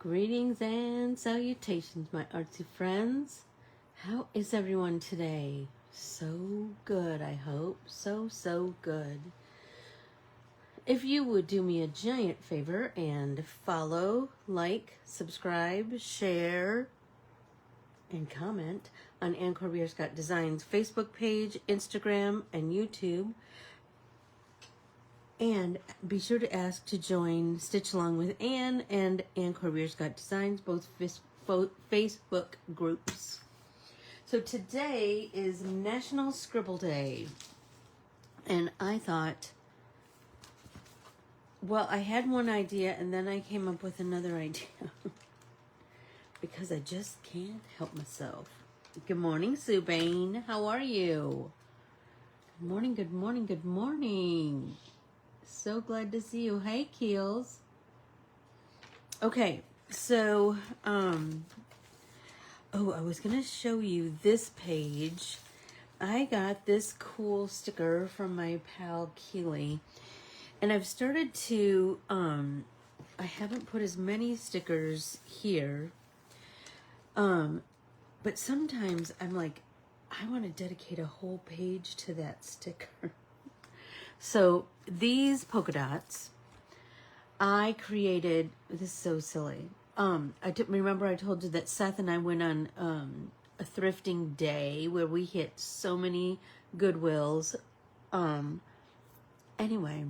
Greetings and salutations, my artsy friends. How is everyone today? So good, I hope. So good. If you would do me a giant favor and follow, like, subscribe, share, and comment on Ann Corbiere-Scott Designs Facebook page, Instagram, and YouTube. And be sure to ask to join Stitch Along with Ann and Ann Corbiere-Scott Designs, both Facebook groups. So today is National Scribble Day. And I thought, well, I had one idea and then I came up with another idea. Because I just can't help myself. Good morning, Sue Bain. How are you? Good morning, good morning, good morning. So glad to see you. Hey, Keels. Okay, so, I was going to show you this page. I got this cool sticker from my pal Keely. And I've started to, I haven't put as many stickers here. But sometimes I'm like, I want to dedicate a whole page to that sticker. So these polka dots, I created, this is so silly. Remember I told you that Seth and I went on a thrifting day where we hit so many Goodwills. Anyway,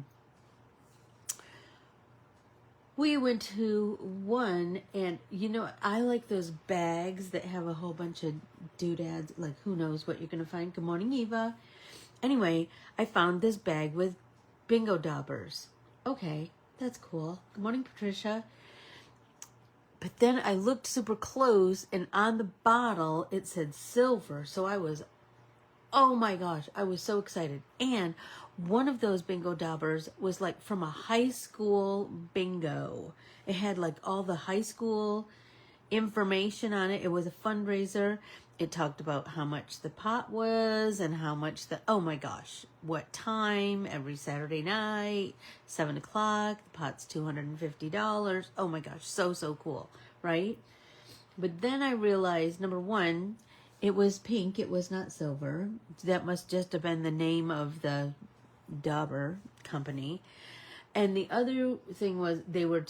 we went to one, and you know, I like those bags that have a whole bunch of doodads, like who knows what you're going to find. Good morning, Eva. Anyway, I found this bag with bingo daubers. Okay, that's cool. Good morning, Patricia. But then I looked super close, and on the bottle, it said silver. So I was, oh my gosh, I was so excited. And one of those bingo daubers was like from a high school bingo. It had like all the high school information on it. It was a fundraiser. It talked about how much the pot was and how much oh my gosh, what time, every Saturday night, 7 o'clock, the pot's $250. Oh my gosh, so cool, right? But then I realized, number one, it was pink, it was not silver. That must just have been the name of the dauber company. And the other thing was there was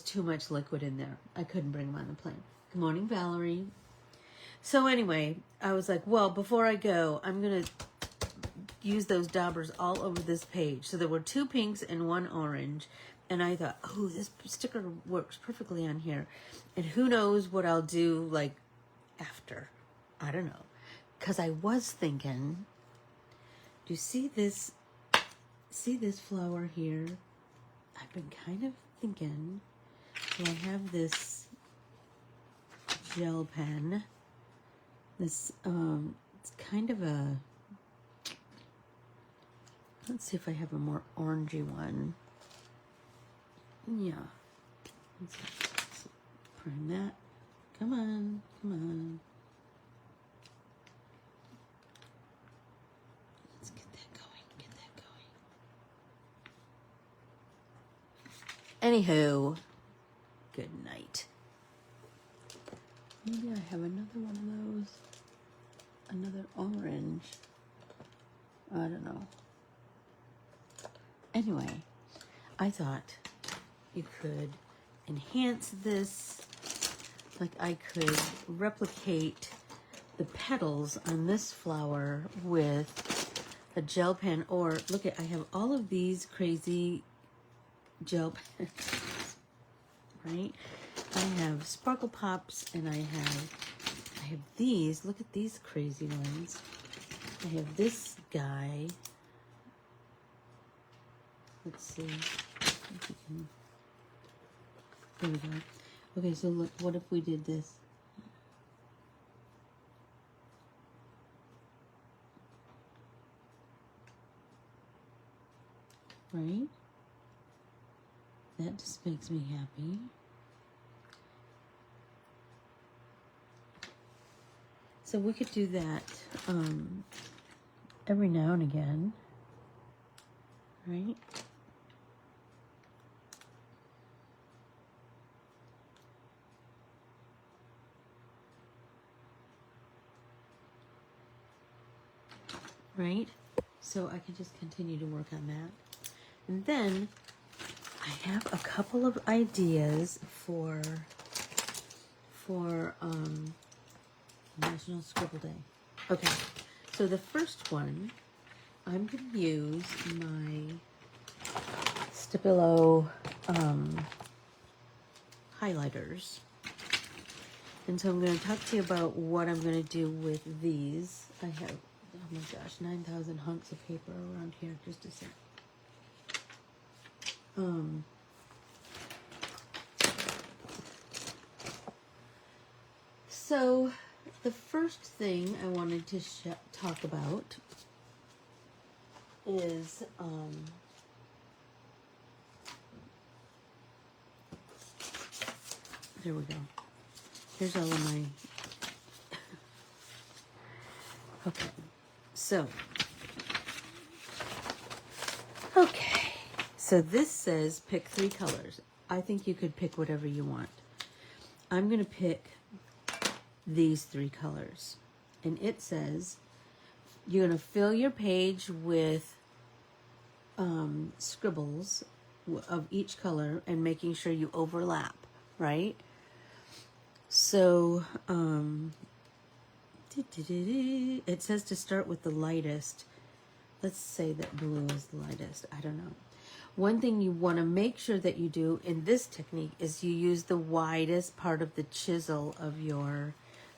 too much liquid in there. I couldn't bring them on the plane. Good morning, Valerie. So anyway, I was like, well, before I go, I'm going to use those daubers all over this page. So there were 2 pinks and 1 orange. And I thought, oh, this sticker works perfectly on here. And who knows what I'll do, like, after. I don't know. Because I was thinking, do you see this? See this flower here? I've been kind of thinking, so I have this gel pen. This, it's kind of a, let's see if I have a more orangey one. Yeah. Let's prime that. Come on, come on. Let's get that going, Anywho, good night. Maybe I have another one of those. Another orange. I don't know. Anyway, I thought you could enhance this. Like I could replicate the petals on this flower with a gel pen. Or look at, I have all of these crazy gel pens, right? I have Sparkle Pops, and I have these. Look at these crazy ones. I have this guy. Let's see. If we can, there we go. Okay, so look, what if we did this? Right? That just makes me happy. So we could do that every now and again, right? right? So I can just continue to work on that. And then I have a couple of ideas for National Scribble Day. Okay, so the first one, I'm going to use my Stabilo highlighters. And so I'm going to talk to you about what I'm going to do with these. I have, oh my gosh, 9,000 hunks of paper around here. Just a sec. So the first thing I wanted to talk about is there we go. Here's all of my okay. So this says pick 3 colors. I think you could pick whatever you want. I'm going to pick these 3 colors. And it says you're going to fill your page with scribbles of each color and making sure you overlap, right? So it says to start with the lightest. Let's say that blue is the lightest. I don't know. One thing you want to make sure that you do in this technique is you use the widest part of the chisel of your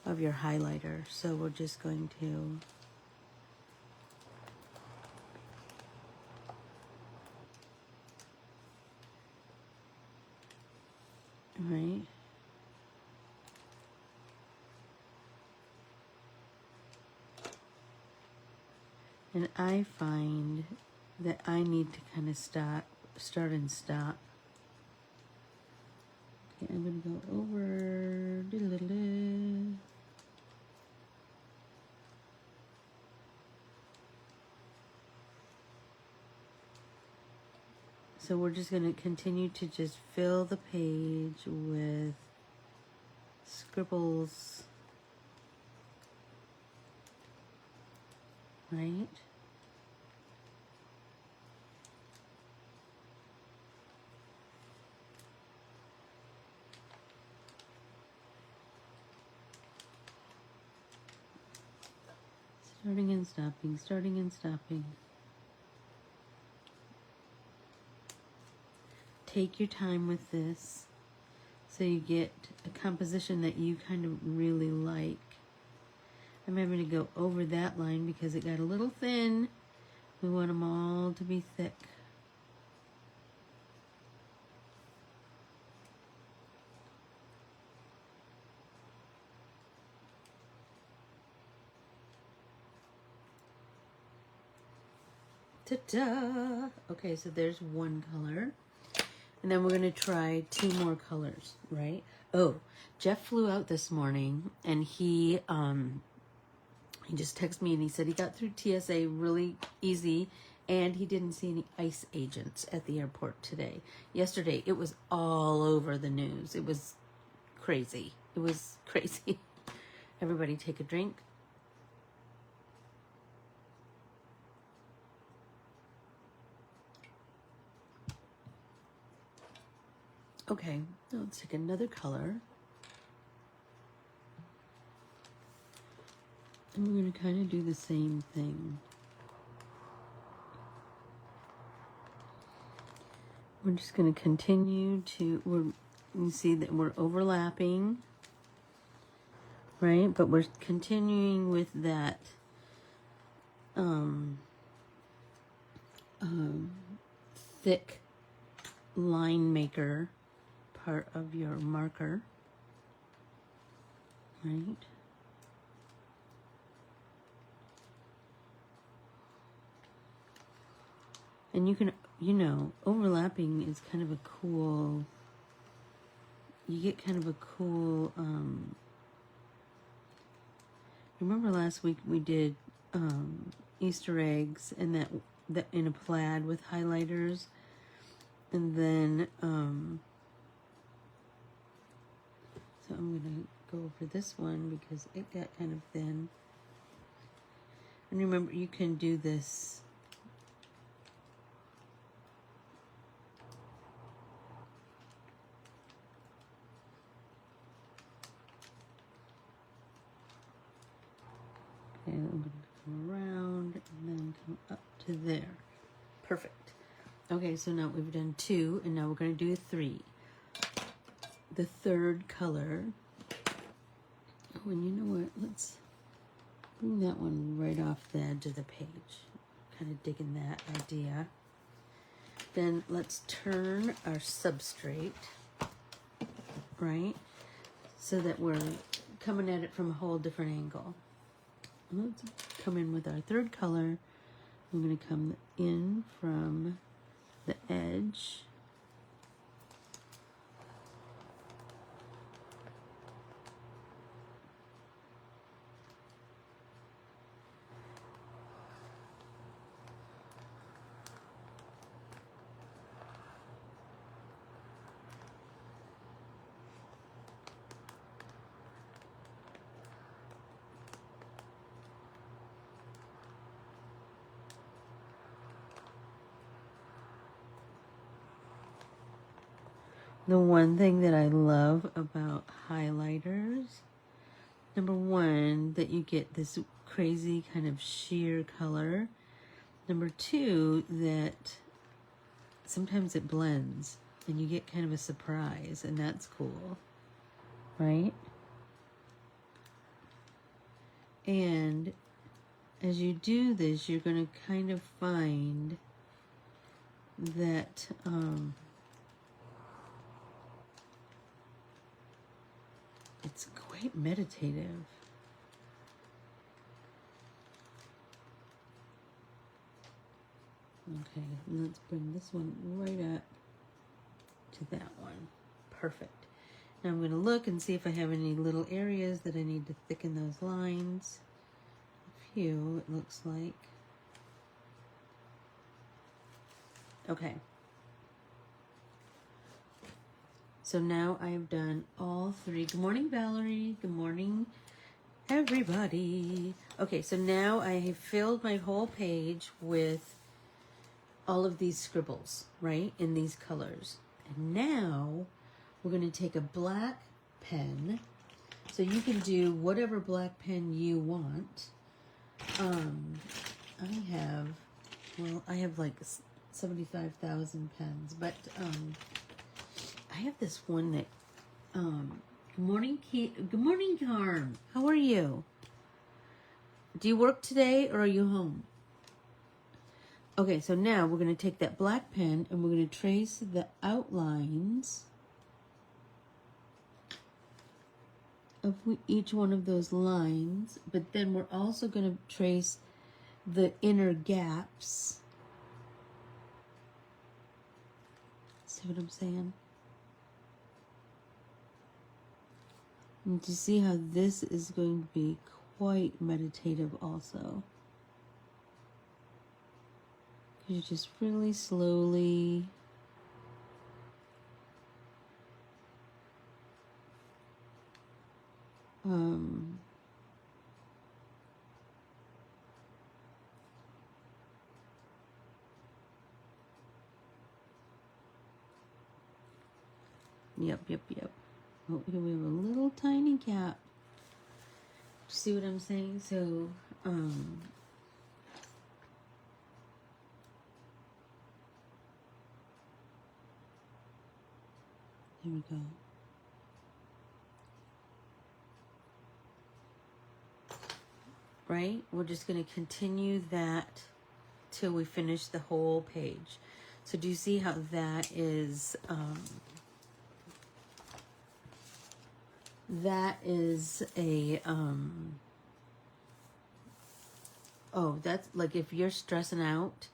highlighter. So we're just going to right. And I find that I need to kind of start and stop. Okay, I'm going to go over. So we're just going to continue to just fill the page with scribbles, right? Starting and stopping, starting and stopping. Take your time with this so you get a composition that you kind of really like. I'm having to go over that line because it got a little thin. We want them all to be thick. Ta-da! Okay, so there's one color. And then we're going to try 2 more colors, right? Oh, Jeff flew out this morning and he just texted me and he said he got through TSA really easy and he didn't see any ICE agents at the airport today. Yesterday, it was all over the news. It was crazy. It was crazy. Everybody take a drink. Okay, now let's take another color. And we're going to kind of do the same thing. We're just going to continue to, you see that we're overlapping, right? But we're continuing with that thick line maker part of your marker, right? And you can, overlapping is kind of a cool, you get kind of a cool, remember last week we did Easter eggs and that in a plaid with highlighters, and then, so I'm going to go over this one because it got kind of thin. And remember, you can do this. Okay, I'm going to come around and then come up to there. Perfect. Okay, so now we've done 2, and now we're going to do 3. The third color. Oh, and you know what? Let's bring that one right off the edge of the page. Kind of digging that idea. Then let's turn our substrate, right? So that we're coming at it from a whole different angle. Let's come in with our third color. I'm going to come in from the edge. The one thing that I love about highlighters, number 1, that you get this crazy kind of sheer color. Number 2, that sometimes it blends and you get kind of a surprise, and that's cool, right? And as you do this, you're going to kind of find that it's quite meditative. Okay, let's bring this one right up to that one. Perfect. Now I'm going to look and see if I have any little areas that I need to thicken those lines. A few, it looks like. Okay. So now I have done all 3. Good morning, Valerie. Good morning, everybody. Okay, so now I have filled my whole page with all of these scribbles, right, in these colors. And now we're going to take a black pen. So you can do whatever black pen you want. I have like 75,000 pens, but I have this one that, good morning, good morning, Carm. How are you? Do you work today or are you home? Okay, so now we're going to take that black pen and we're going to trace the outlines of each one of those lines, but then we're also going to trace the inner gaps. See what I'm saying? And to see how this is going to be quite meditative also. You just really slowly Yep. Oh, here we have a little tiny gap. See what I'm saying? So, here we go. Right? We're just going to continue that till we finish the whole page. So do you see how that is, oh, that's like if you're stressing out,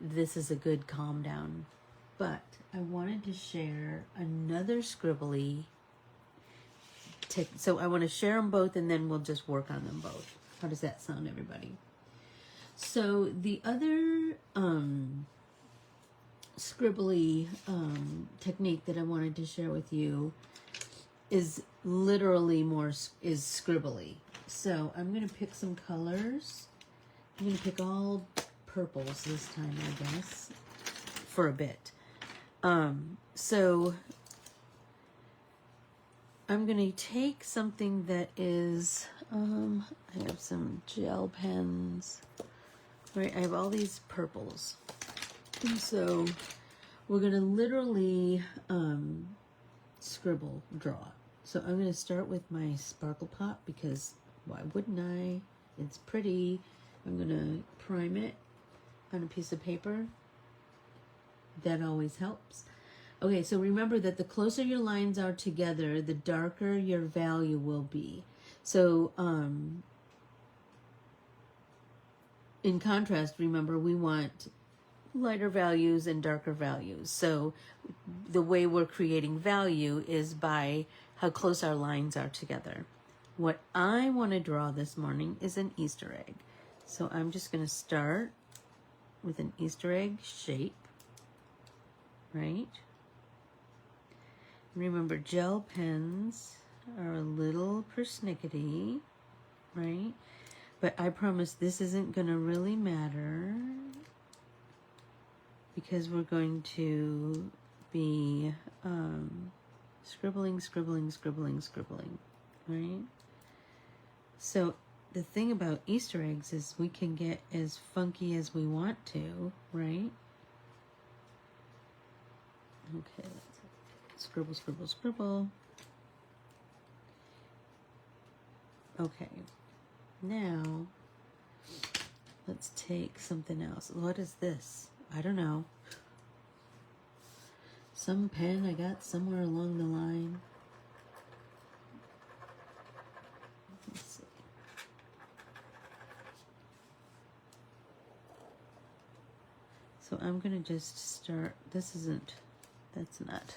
this is a good calm down. But I wanted to share another scribbly so I want to share them both and then we'll just work on them both. How does that sound, everybody? So the other scribbly technique that I wanted to share with you is literally scribbly. So I'm going to pick some colors. I'm going to pick all purples this time, I guess, for a bit. So I'm going to take something that is, I have some gel pens, right? I have all these purples. And so we're going to literally scribble, draw. So I'm going to start with my sparkle pop because why wouldn't I? It's pretty. I'm going to prime it on a piece of paper. That always helps. Okay, so remember that the closer your lines are together, the darker your value will be. So in contrast, remember we want lighter values and darker values. So the way we're creating value is by how close our lines are together. What I want to draw this morning is an Easter egg. So I'm just going to start with an Easter egg shape, right? Remember, gel pens are a little persnickety, right? But I promise this isn't going to really matter because we're going to be scribbling, scribbling, scribbling, scribbling, right? So the thing about Easter eggs is we can get as funky as we want to, right? Okay, let's scribble, scribble, scribble. Okay, now let's take something else. What is this? I don't know. Some pen I got somewhere along the line. Let's see. So I'm going to just start. This isn't, that's not.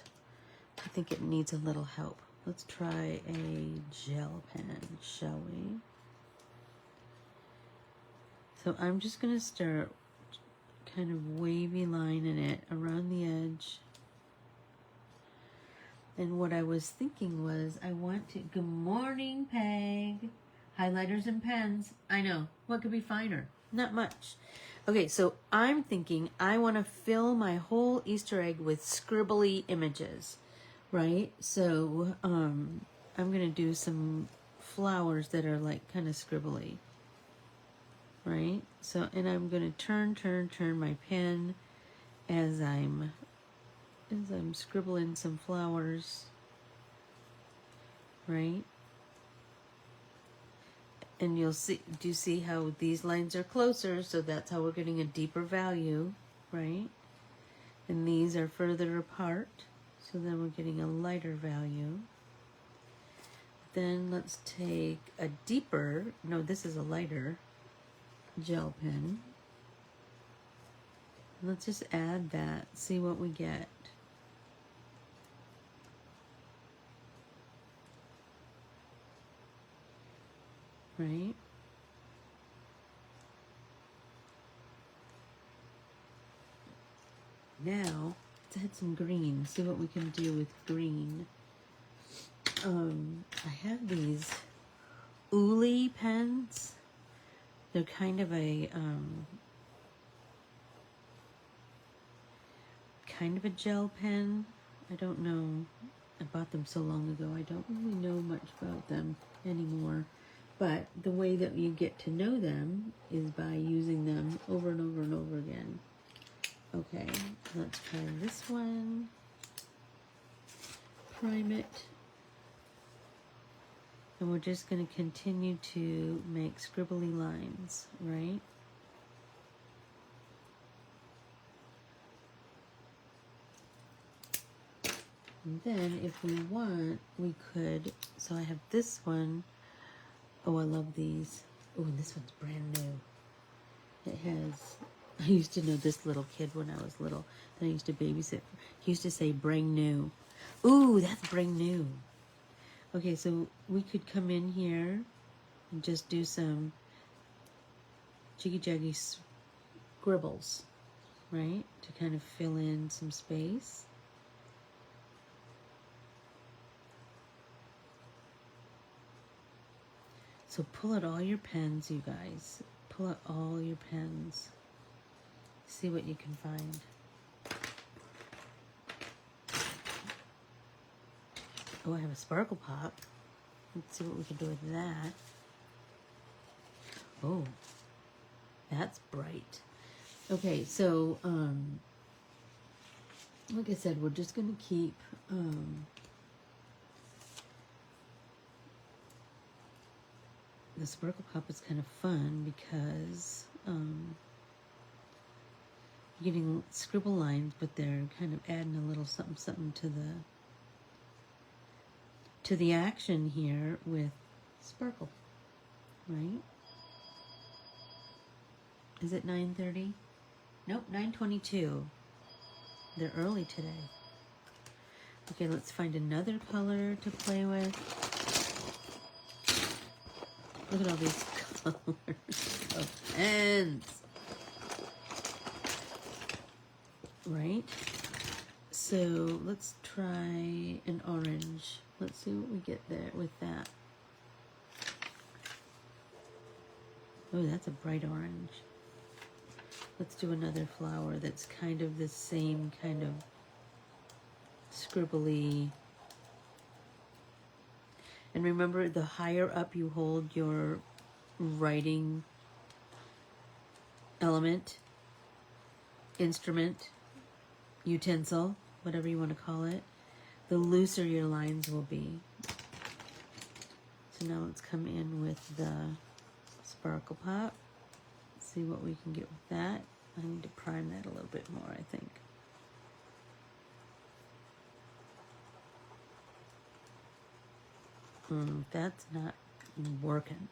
I think it needs a little help. Let's try a gel pen, shall we? So I'm just going to start kind of wavy lining it around the edge. And what I was thinking was I want to, good morning, Peg. Highlighters and pens. I know, what could be finer? Not much. Okay, so I'm thinking I want to fill my whole Easter egg with scribbly images, right? So I'm going to do some flowers that are like kind of scribbly, right? So, and I'm going to turn my pen as I'm scribbling some flowers, right? And you'll see, do you see how these lines are closer? So that's how we're getting a deeper value, right? And these are further apart. So then we're getting a lighter value. Then let's take a deeper, no, this is a lighter gel pen. Let's just add that, see what we get. Right? Now, let's add some green. See what we can do with green. I have these Uli pens. They're kind of a gel pen. I don't know. I bought them so long ago. I don't really know much about them anymore. But the way that you get to know them is by using them over and over and over again. Okay, let's try this one. Prime it. And we're just going to continue to make scribbly lines, right? And then if we want, we could, so I have this one. Oh, I love these. Oh, and this one's brand new. It has, I used to know this little kid when I was little that I used to babysit. He used to say, brand new. Ooh, that's brand new. Okay, so we could come in here and just do some jiggy-jaggy scribbles, right? To kind of fill in some space. So pull out all your pens, you guys. Pull out all your pens. See what you can find. Oh, I have a sparkle pop. Let's see what we can do with that. Oh, that's bright. Okay, so, like I said, we're just going to keep, the sparkle pop is kind of fun because, you're getting scribble lines, but they're kind of adding a little something, something to the action here with sparkle, right? Is it 9:30? Nope, 9:22. They're early today. Okay, let's find another color to play with. Look at all these colors of pens. Right? So let's try an orange. Let's see what we get there with that. Oh, that's a bright orange. Let's do another flower that's kind of the same kind of scribbly. And remember, the higher up you hold your writing element, instrument, utensil, whatever you want to call it, the looser your lines will be. So now let's come in with the sparkle pop. See what we can get with that. I need to prime that a little bit more, I think. That's not working.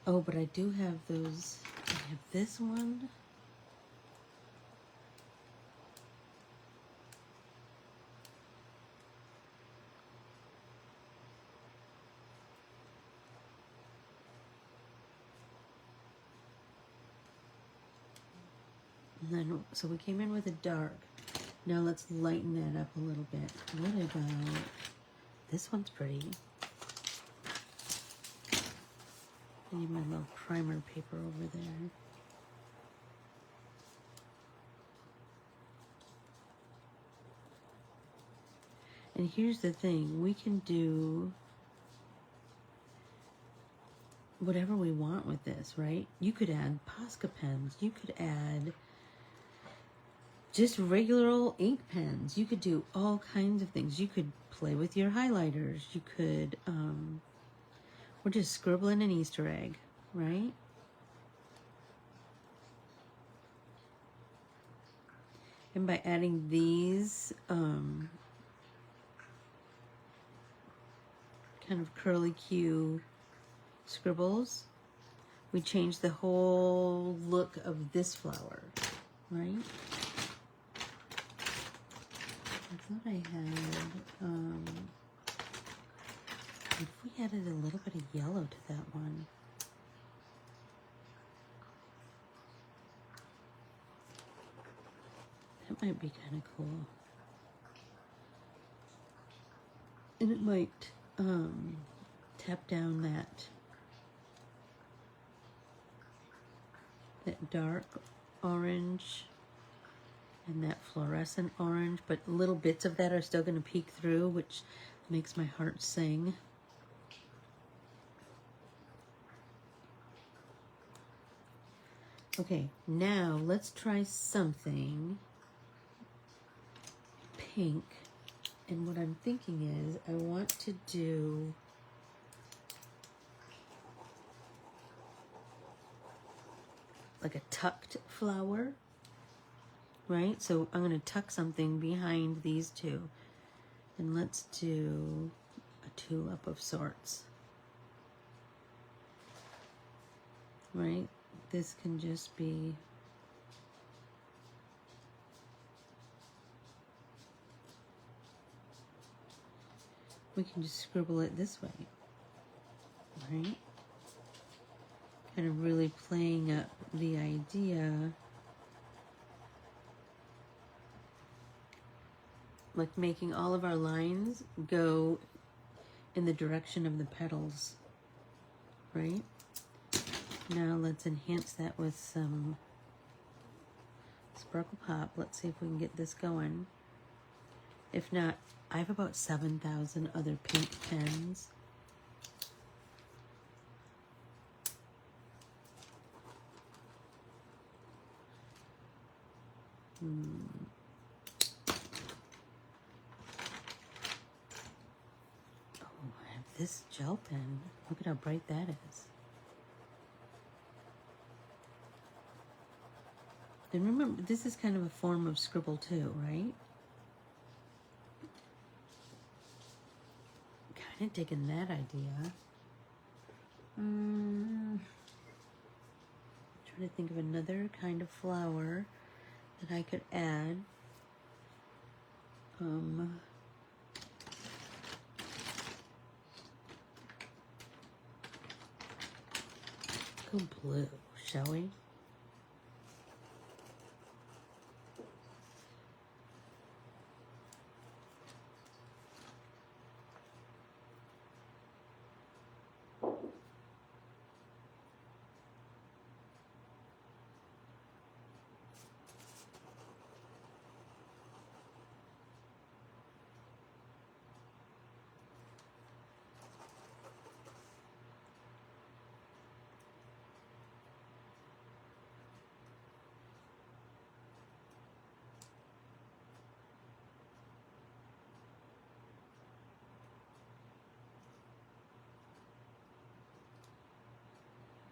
Oh, but I do have those. I have this one. And then, so we came in with a dark. Now let's lighten that up a little bit. What about, this one's pretty. I need my little primer paper over there. And here's the thing, we can do whatever we want with this, right? You could add Posca pens. You could add just regular old ink pens. You could do all kinds of things. You could play with your highlighters. You could, we're just scribbling an Easter egg, right? And by adding these kind of curly Q scribbles, we change the whole look of this flower, right? I thought I had, if we added a little bit of yellow to that one. That might be kind of cool. And it might tap down that dark orange and that fluorescent orange, but little bits of that are still going to peek through, which makes my heart sing. Okay, now let's try something pink. And what I'm thinking is I want to do like a tucked flower, right? So I'm going to tuck something behind these two. And let's do a tulip of sorts, right? This can just be we can just scribble it this way, right? Kind of really playing up the idea, like making all of our lines go in the direction of the petals, right? Now let's enhance that with some Sparkle Pop. Let's see if we can get this going. If not, I have about 7,000 other pink pens. Oh, I have this gel pen. Look at how bright that is. And remember, this is kind of a form of scribble too, right? Kind of digging that idea. Trying to think of another kind of flower that I could add. Go blue, shall we?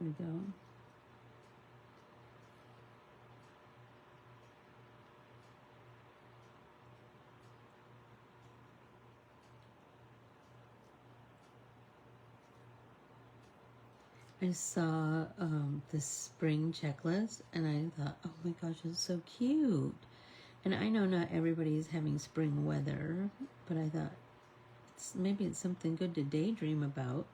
There we go. I saw this spring checklist and I thought, oh my gosh, it's so cute. And I know not everybody is having spring weather, but I thought maybe it's something good to daydream about.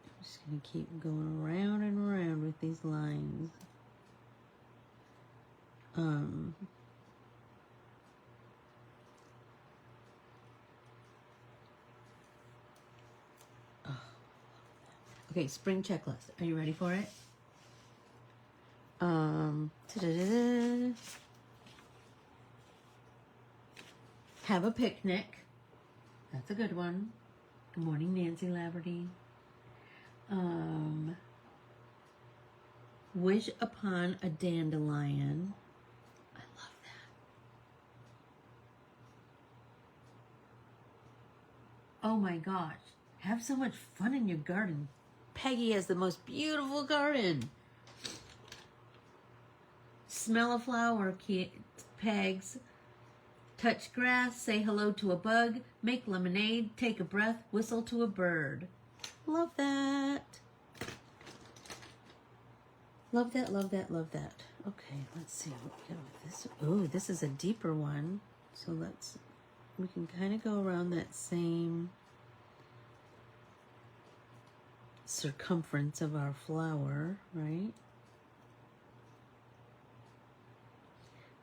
I'm just going to keep going around and around with these lines. Okay, spring checklist. Are you ready for it? Have a picnic. That's a good one. Good morning, Nancy Laverty. Wish upon a dandelion. I love that. Oh my gosh. Have so much fun in your garden. Peggy has the most beautiful garden. Smell a flower, Pegs. Touch grass, say hello to a bug, make lemonade, take a breath, whistle to a bird. Love that. Love that, love that, love that. Okay, let's see what we got with this. Oh, this is a deeper one. So we can kind of go around that same circumference of our flower, right?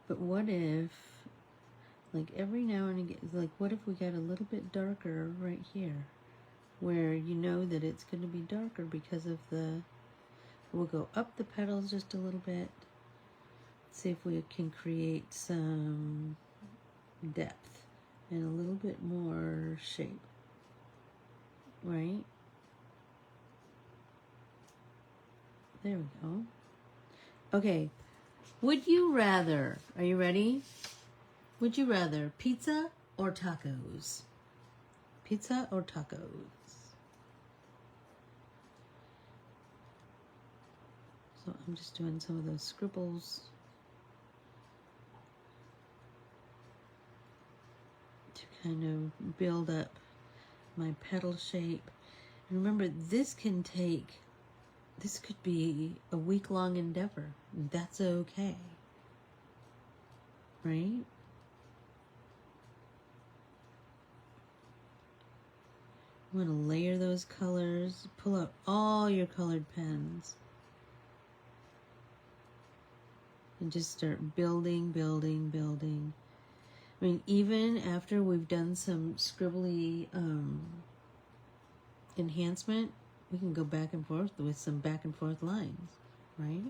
But what if, like every now and again, like what if we got a little bit darker right here, where you know that it's going to be darker because of we'll go up the petals just a little bit, see if we can create some depth and a little bit more shape, right? There we go. Okay, would you rather, are you ready? Would you rather pizza or tacos? Pizza or tacos? So I'm just doing some of those scribbles to kind of build up my petal shape. And remember, this could be a week-long endeavor. That's okay, right? You want to layer those colors, pull out all your colored pens, and just start building, building, building. I mean, even after we've done some scribbly enhancement, we can go back and forth with some back and forth lines, right?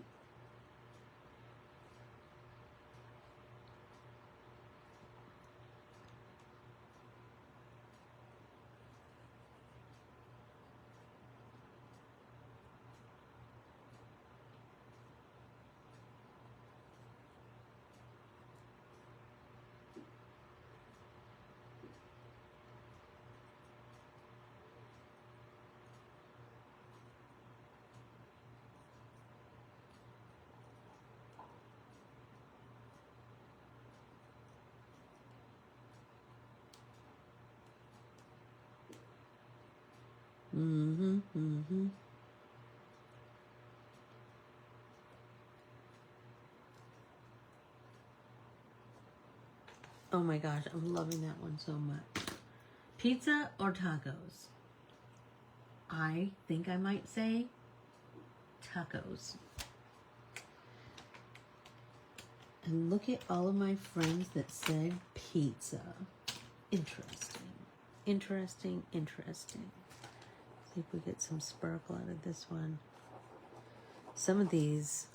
Oh my gosh, I'm loving that one so much. Pizza or tacos? I think I might say tacos. And look at all of my friends that said pizza. Interesting. Interesting, interesting. See if we get some sparkle out of this one. Some of these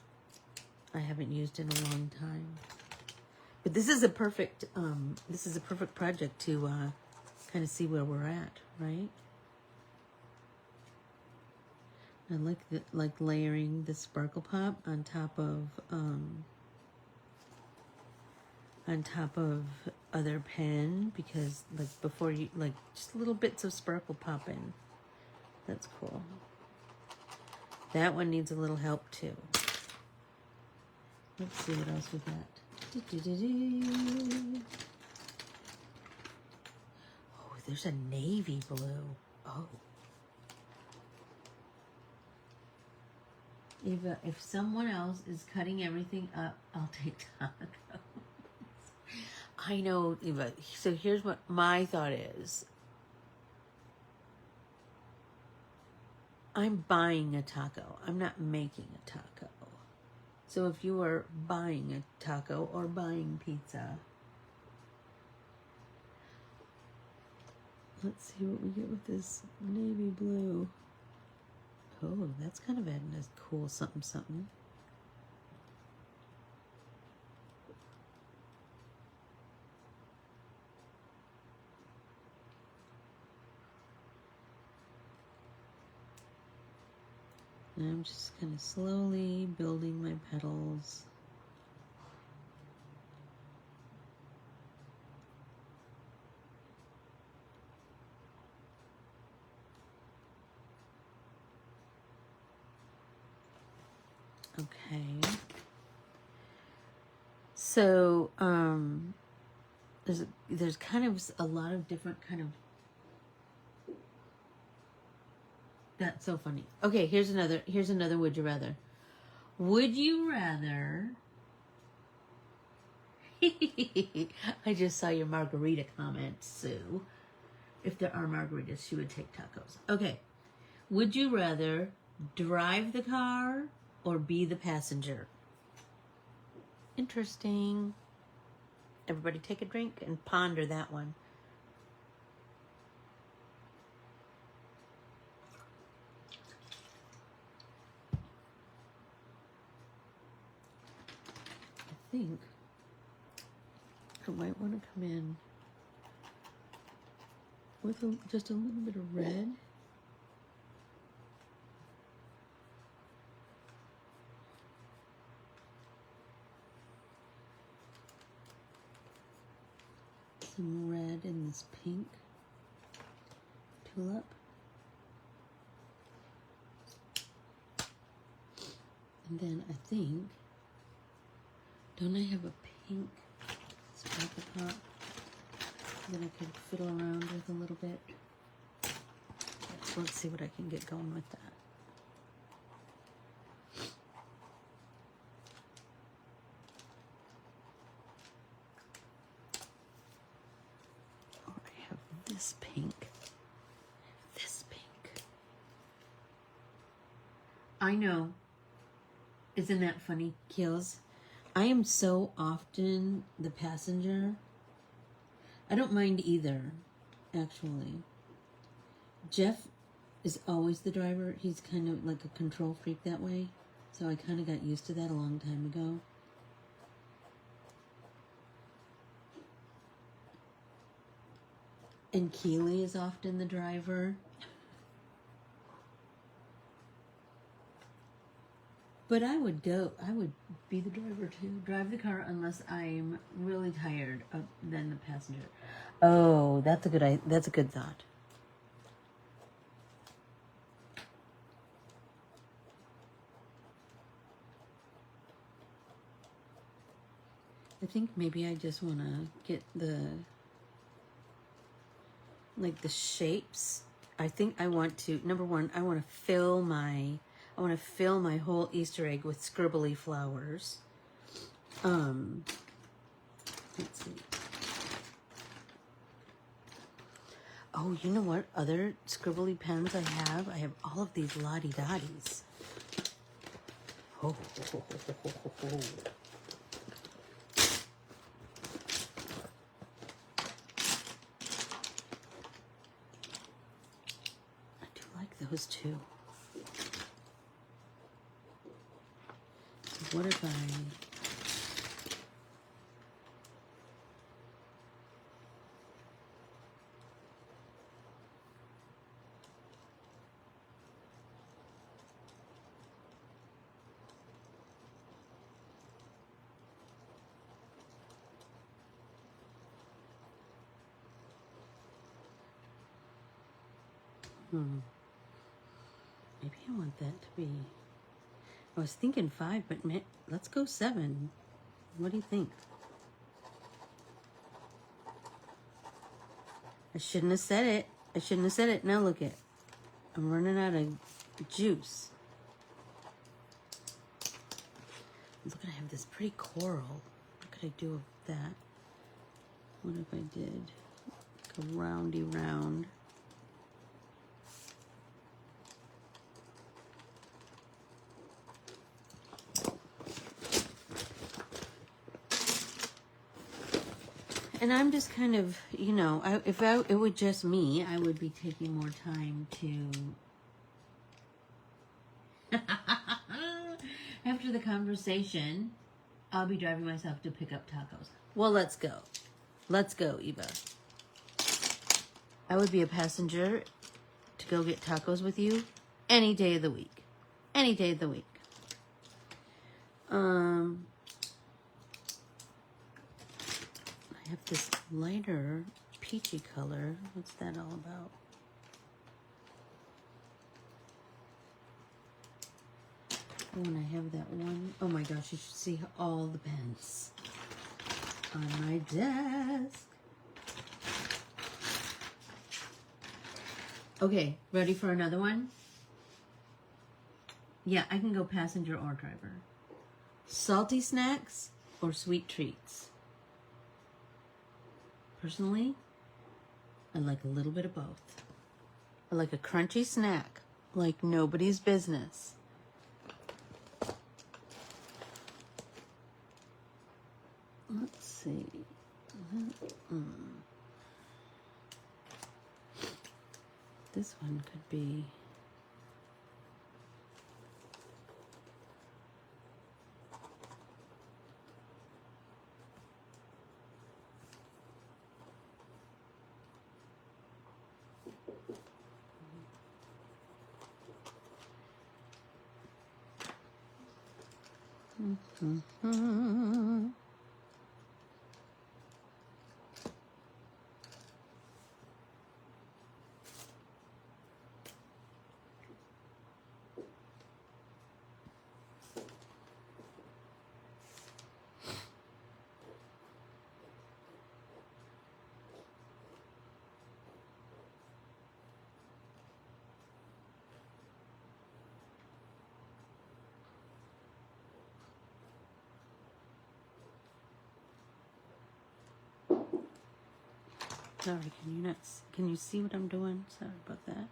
I haven't used in a long time. But this is a perfect project to kind of see where we're at, right? I like layering the sparkle pop on top of other pen, because like before you just little bits of sparkle pop in. That's cool. That one needs a little help too. Let's see what else we got. Oh, there's a navy blue. Oh. Eva, if someone else is cutting everything up, I'll take tacos. I know, Eva. So here's what my thought is. I'm buying a taco. I'm not making a taco. So if you are buying a taco or buying pizza, let's see what we get with this navy blue. Oh, that's kind of adding a cool something something. And I'm just kind of slowly building my petals. Okay. So, there's kind of a lot of different kind of. That's so funny. Okay, here's another would you rather. Would you rather I just saw your margarita comment, Sue. If there are margaritas, she would take tacos. Okay. Would you rather drive the car or be the passenger? Interesting. Everybody take a drink and ponder that one. I think I might want to come in with just a little bit of red. Some red in this pink tulip. And then I think, don't I have a pink sparkle pop that I could fiddle around with a little bit? Let's see what I can get going with that. Oh, I have this pink. This pink. I know. Isn't that funny, Keels? I am so often the passenger I don't mind either, actually. Jeff is always the driver. He's kind of like a control freak that way. So I kind of got used to that a long time ago. And Keely is often the driver. But I would be the driver too. Drive the car unless I'm really tired than the passenger. Oh, that's a good thought. I think maybe I just want to get the shapes. I think I want to, number one, I want to fill my whole Easter egg with scribbly flowers. Let's see. Oh, you know what other scribbly pens I have? I have all of these Lottie Dotties. Oh. I do like those too. What if I... Maybe I want that to be... I was thinking 5, but man, let's go 7. What do you think? I shouldn't have said it. Now look it. I'm running out of juice. Look, I have this pretty coral. What could I do with that? What if I did like a roundy round? And I'm just kind of, you know, if it were just me, I would be taking more time to... After the conversation, I'll be driving myself to pick up tacos. Well, let's go. Let's go, Eva. I would be a passenger to go get tacos with you any day of the week. Any day of the week. I have this lighter peachy color. What's that all about? Oh, and I have that one. Oh my gosh, you should see all the pens on my desk. Okay, ready for another one? Yeah, I can go passenger or driver. Salty snacks or sweet treats? Personally, I like a little bit of both. I like a crunchy snack, like nobody's business. Let's see. This one could be... Sorry, can you see what I'm doing? Sorry about that.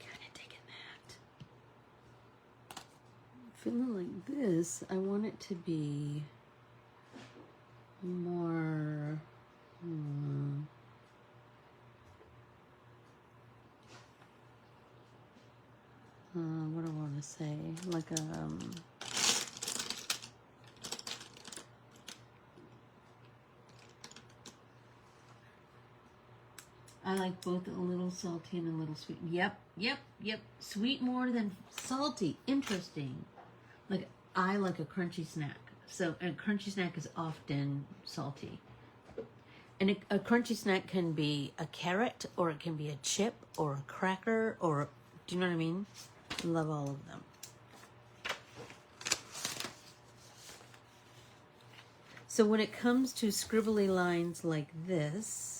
Kind of digging that. feeling like this, I want it to be more, what do I want to say? Like I like both a little salty and a little sweet. Yep. Sweet more than salty. Interesting. Like, I like a crunchy snack. So a crunchy snack is often salty. And a crunchy snack can be a carrot, or it can be a chip, or a cracker, or, do you know what I mean? I love all of them. So when it comes to scribbly lines like this,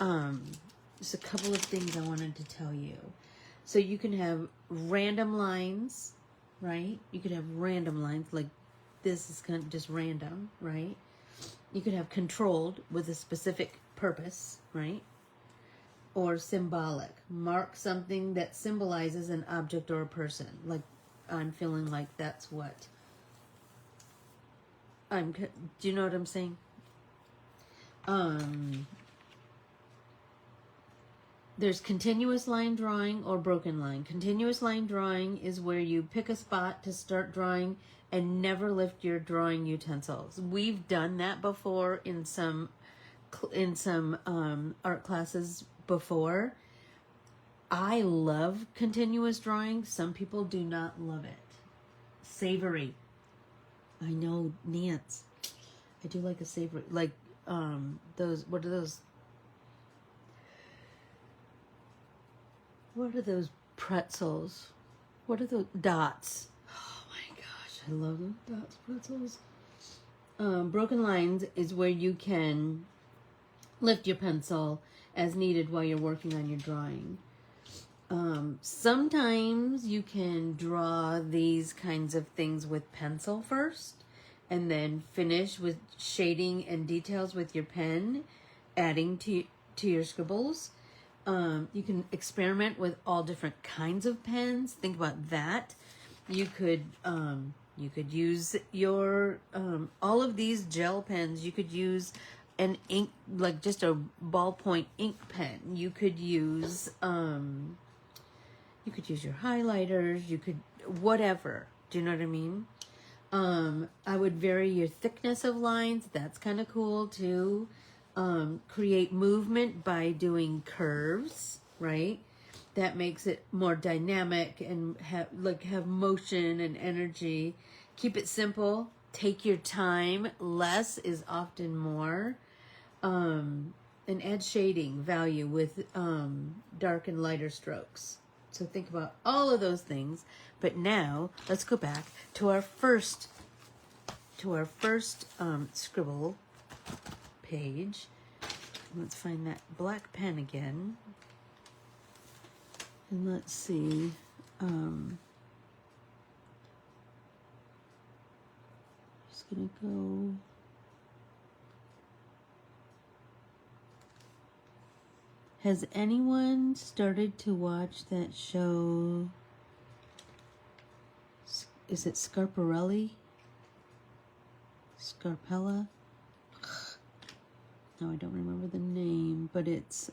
there's a couple of things I wanted to tell you. So you can have random lines, right? You could have random lines, like this is kind of just random, right? You could have controlled with a specific purpose, right? Or symbolic. Mark something that symbolizes an object or a person. Like, I'm feeling like that's what do you know what I'm saying? There's continuous line drawing or broken line. Continuous line drawing is where you pick a spot to start drawing and never lift your drawing utensils. We've done that before in some art classes before. I love continuous drawing. Some people do not love it. Savory. I know, Nance. I do like a savory, like those. What are those? What are those pretzels? What are those dots? Oh my gosh, I love those dots pretzels. Broken lines is where you can lift your pencil as needed while you're working on your drawing. Sometimes you can draw these kinds of things with pencil first and then finish with shading and details with your pen, adding to your scribbles. You can experiment with all different kinds of pens. Think about that. You could use your all of these gel pens. You could use an ink, like just a ballpoint ink pen. You could use your highlighters. You could whatever. Do you know what I mean? I would vary your thickness of lines. That's kind of cool too. Create movement by doing curves, right? That makes it more dynamic and have motion and energy. Keep it simple. Take your time. Less is often more. And add shading value with dark and lighter strokes. So think about all of those things. But now let's go back to our first scribble page. Let's find that black pen again. And let's see. Just gonna go. Has anyone started to watch that show? Is it Scarparelli? Scarpella? No, I don't remember the name, but it's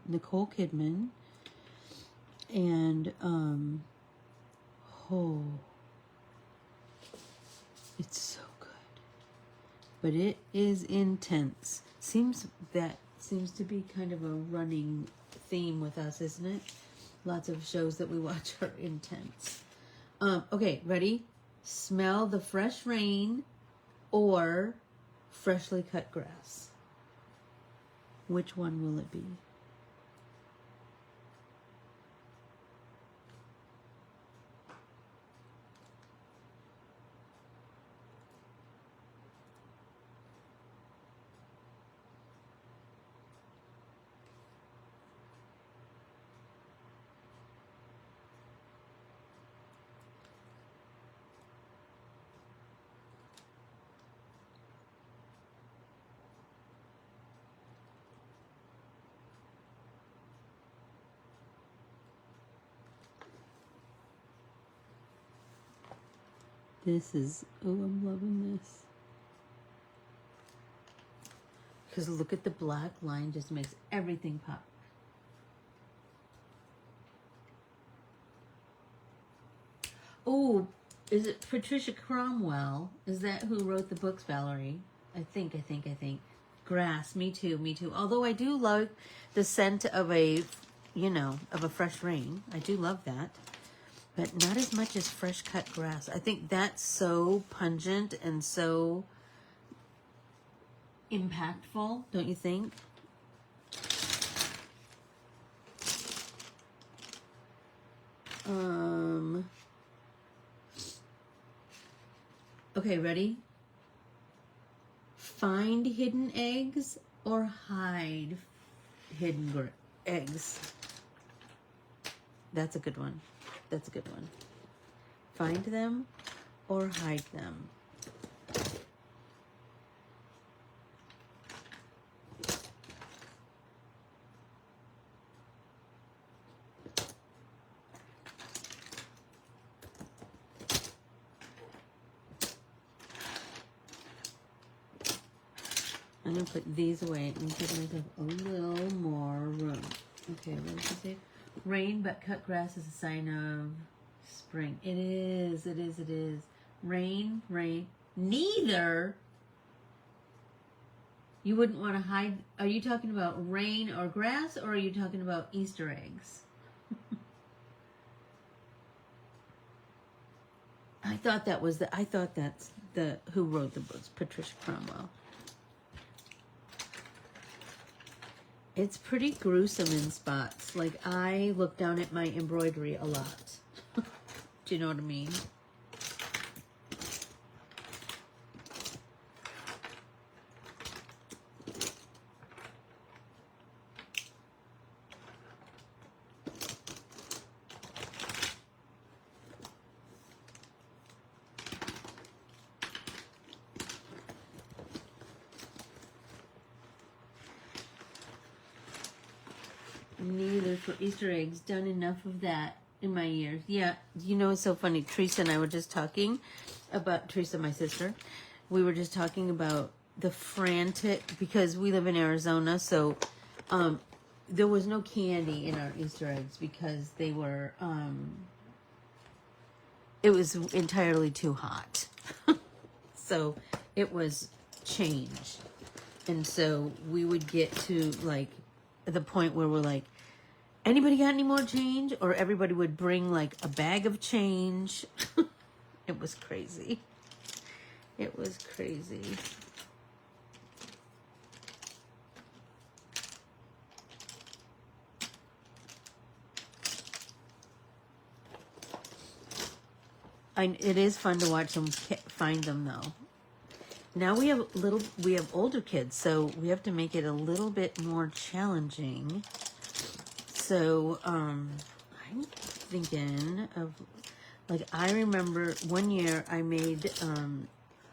Nicole Kidman. And, it's so good. But it is intense. Seems to be kind of a running theme with us, isn't it? Lots of shows that we watch are intense. Okay, ready? Smell the fresh rain or freshly cut grass. Which one will it be? This is, oh, I'm loving this. Because look at the black line, just makes everything pop. Oh, is it Patricia Cromwell? Is that who wrote the books, Valerie? I think. Grass, me too. Although I do love the scent of a, of a fresh rain. I do love that. But not as much as fresh cut grass. I think that's so pungent and so impactful, don't you think? Okay, ready? Find hidden eggs or hide hidden eggs. That's a good one. Find them or hide them. I'm going to put these away and give myself a little more room. Okay, what did you say? Rain, but cut grass is a sign of spring. It is. Rain. Neither. You wouldn't want to hide. Are you talking about rain or grass, or are you talking about Easter eggs? I thought that's the who wrote the books, Patricia Cromwell. It's pretty gruesome in spots. Like, I look down at my embroidery a lot. Do you know what I mean? Neither for Easter eggs. Done enough of that in my years. Yeah, it's so funny. Teresa and I were just talking about, Teresa, my sister, we were just talking about the frantic, because we live in Arizona, so there was no candy in our Easter eggs because they were, it was entirely too hot. So it was changed. And so we would get to like the point where we're like, anybody got any more change? Or everybody would bring like a bag of change. It was crazy. It was crazy. It is fun to watch them find them though. Now we have older kids, so we have to make it a little bit more challenging. So I'm thinking of, like, I remember one year I made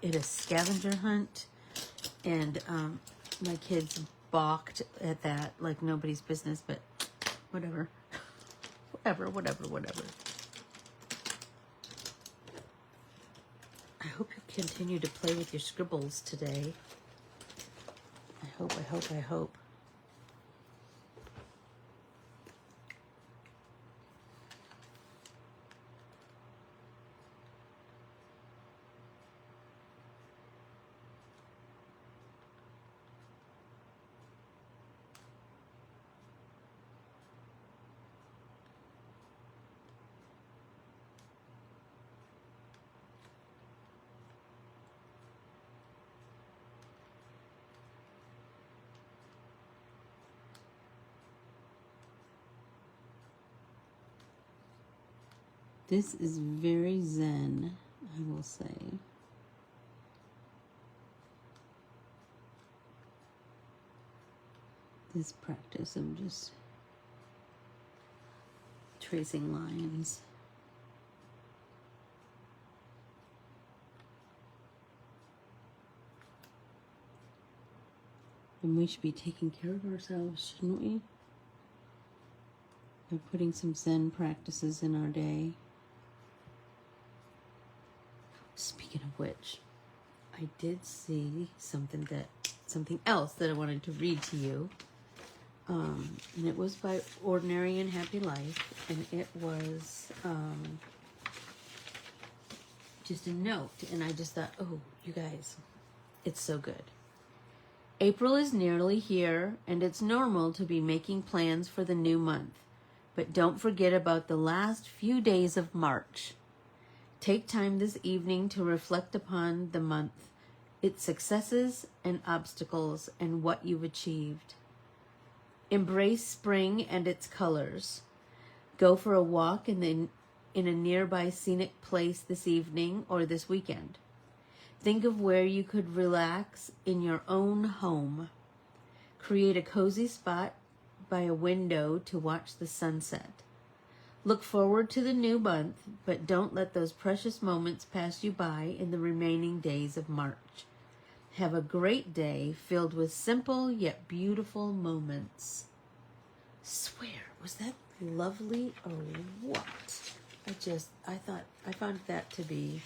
it a scavenger hunt, and my kids balked at that like nobody's business, but whatever. whatever. I hope you continue to play with your scribbles today. I hope. This is very zen, I will say. This practice of just tracing lines. And we should be taking care of ourselves, shouldn't we? By putting some Zen practices in our day. Speaking of which, I did see something else that I wanted to read to you. And it was by Ordinary and Happy Life, and it was just a note, and I just thought, oh, you guys, it's so good. April is nearly here, and it's normal to be making plans for the new month. But don't forget about the last few days of March. Take time this evening to reflect upon the month, its successes and obstacles, and what you've achieved. Embrace spring and its colors. Go for a walk in a nearby scenic place this evening or this weekend. Think of where you could relax in your own home. Create a cozy spot by a window to watch the sunset. Look forward to the new month, but don't let those precious moments pass you by in the remaining days of March. Have a great day filled with simple yet beautiful moments. Swear, was that lovely or what? I found that to be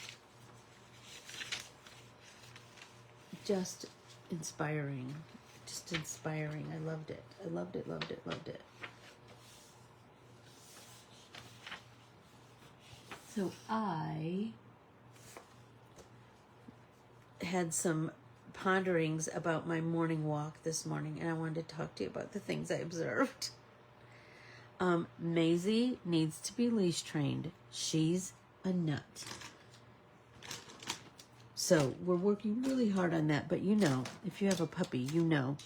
just inspiring. Just inspiring. I loved it. I loved it, loved it, loved it. So I had some ponderings about my morning walk this morning, and I wanted to talk to you about the things I observed. Maisie needs to be leash trained. She's a nut. So we're working really hard on that, but you know, if you have a puppy, you know,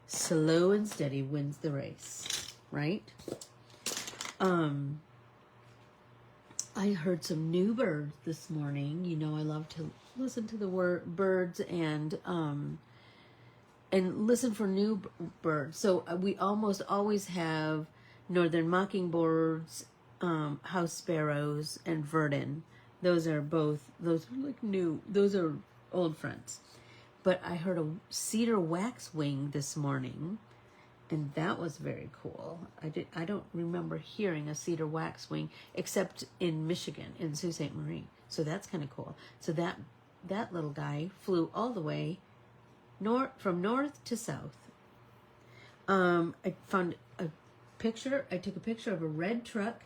slow and steady wins the race, right? I heard some new birds this morning. You know, I love to listen to the birds and listen for new birds. So we almost always have northern mockingbirds, house sparrows, and verdin. Those are like new, those are old friends. But I heard a cedar waxwing this morning, and that was very cool. I don't remember hearing a cedar waxwing except in Michigan, in Sault Ste. Marie. So that's kind of cool. So that little guy flew all the way from north to south. I found a picture. I took a picture of a red truck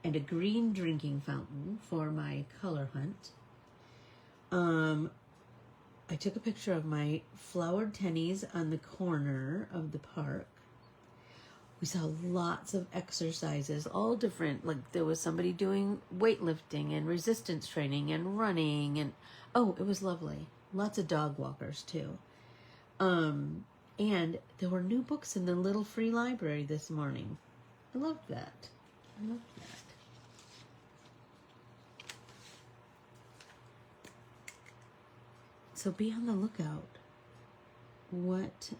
and a green drinking fountain for my color hunt. I took a picture of my flowered tennies on the corner of the park. We saw lots of exercises, all different. Like there was somebody doing weightlifting and resistance training and running, and oh, it was lovely. Lots of dog walkers too. And there were new books in the little free library this morning. I loved that. I loved that. So be on the lookout. What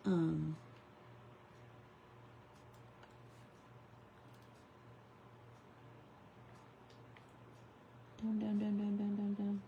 down.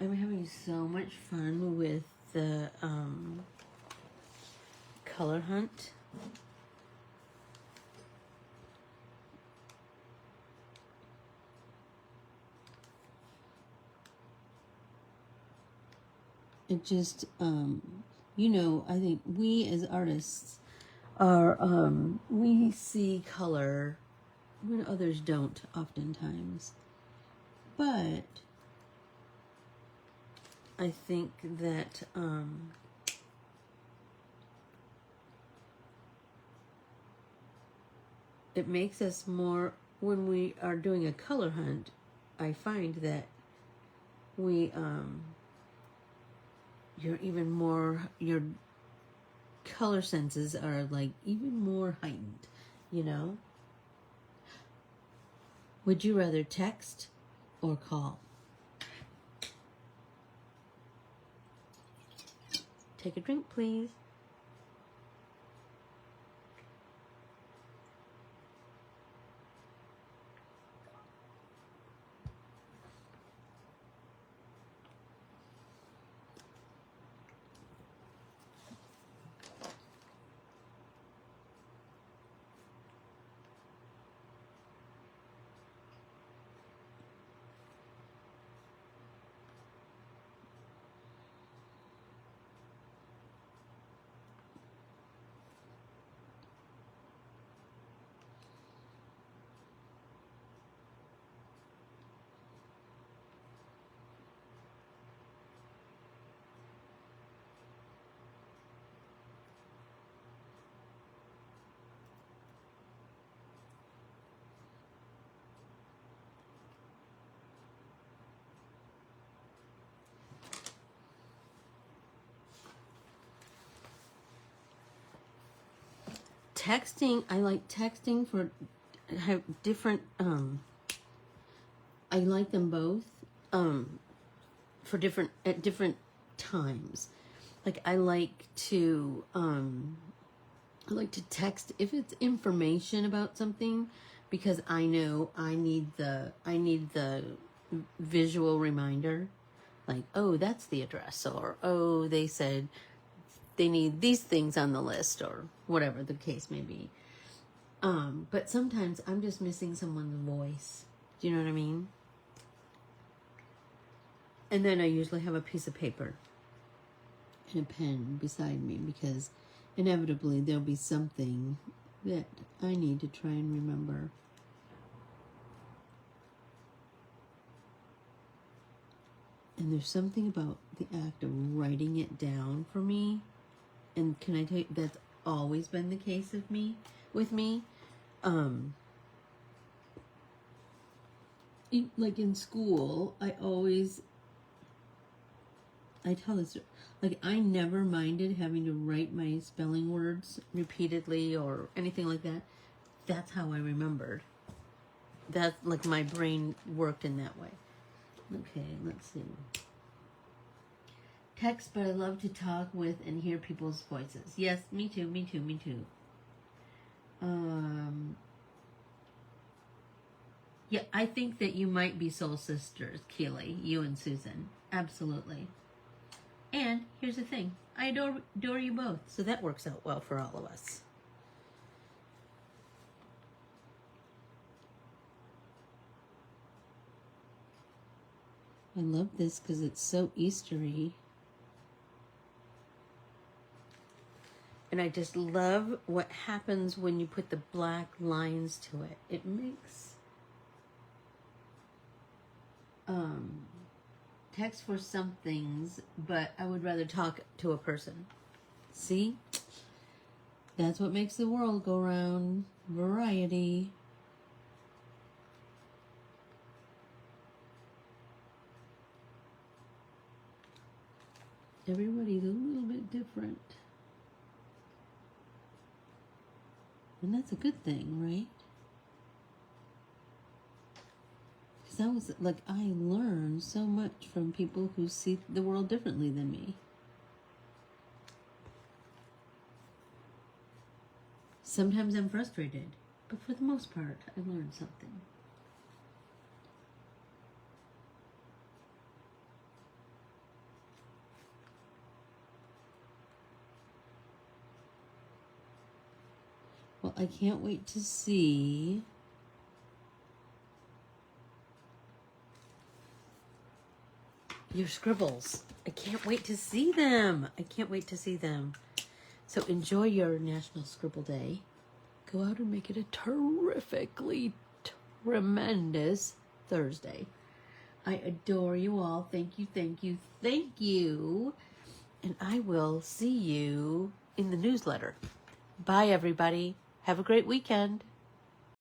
I'm having so much fun with the color hunt. It just, you know, I think we as artists are, we see color when others don't oftentimes. But I think that it makes us more, when we are doing a color hunt, I find that we, you're color senses are like even more heightened, you know? Would you rather text or call? Take a drink, please. Texting, I like texting for have different, I like them both, for different, at different times. Like I like to text if it's information about something, because I know I need the visual reminder, like, oh, that's the address, or oh, they said they need these things on the list, or whatever the case may be. But sometimes I'm just missing someone's voice. Do you know what I mean? And then I usually have a piece of paper and a pen beside me, because inevitably there'll be something that I need to try and remember. And there's something about the act of writing it down for me. And can I tell you, that's always been the case with me. Like in school, I tell this, like I never minded having to write my spelling words repeatedly or anything like that. That's how I remembered. That, like, my brain worked in that way. Okay, let's see. Text, but I love to talk with and hear people's voices. Yes, me too. Yeah, I think that you might be soul sisters, Keely, you and Susan. Absolutely. And here's the thing. I adore you both. So that works out well for all of us. I love this because it's so Eastery. And I just love what happens when you put the black lines to it. It makes text for some things, but I would rather talk to a person. See? That's what makes the world go round. Variety. Everybody's a little bit different. And that's a good thing, right? Because that was, like, I learned so much from people who see the world differently than me. Sometimes I'm frustrated, but for the most part, I learned something. Well, I can't wait to see your scribbles. I can't wait to see them. So enjoy your National Scribble Day. Go out and make it a terrifically tremendous Thursday. I adore you all. Thank you. And I will see you in the newsletter. Bye, everybody. Have a great weekend.